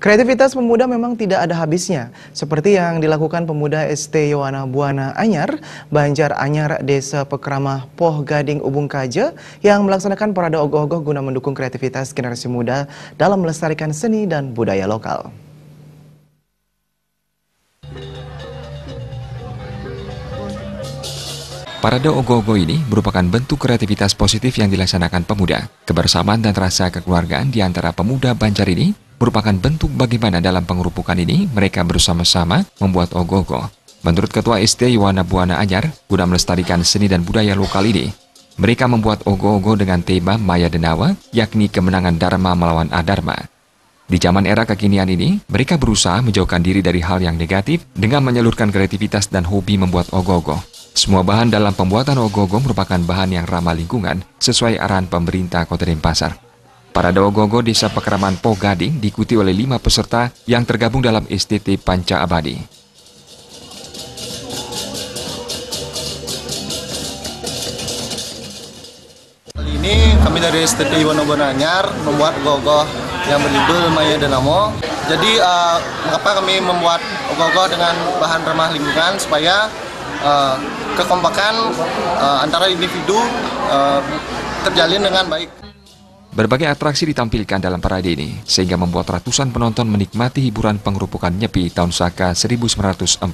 Kreativitas pemuda memang tidak ada habisnya, seperti yang dilakukan pemuda ST Yowana Buana Anyar, Banjar Anyar, Desa Pekramah, Poh Gading, Ubung Kaje, yang melaksanakan parade ogoh-ogoh guna mendukung kreativitas generasi muda dalam melestarikan seni dan budaya lokal. Parade ogoh-ogoh ini merupakan bentuk kreativitas positif yang dilaksanakan pemuda. Kebersamaan dan rasa kekeluargaan di antara pemuda Banjar ini merupakan bentuk bagaimana dalam pengerupukan ini mereka bersama-sama membuat ogoh-ogoh. Menurut Ketua ST Yowana Buana Anyar, guna melestarikan seni dan budaya lokal ini, mereka membuat ogoh-ogoh dengan tema Maya Denawa, yakni kemenangan Dharma melawan Adharma. Di zaman era kekinian ini, mereka berusaha menjauhkan diri dari hal yang negatif dengan menyalurkan kreativitas dan hobi membuat ogoh-ogoh. Semua bahan dalam pembuatan ogoh-ogoh merupakan bahan yang ramah lingkungan sesuai arahan pemerintah Kota Denpasar. Parade ogoh-ogoh Desa Pekeraman Poh Gading diikuti oleh 5 peserta yang tergabung dalam STT Panca Abadi. Kali ini kami dari STT Yowana Buana Anyar membuat ogoh-ogoh yang berjudul Maya Denawa. Jadi mengapa kami membuat ogoh-ogoh dengan bahan ramah lingkungan supaya kekompakan antara individu terjalin dengan baik. Berbagai atraksi ditampilkan dalam parade ini, sehingga membuat ratusan penonton menikmati hiburan pengerupukan Nyepi tahun Saka 1940.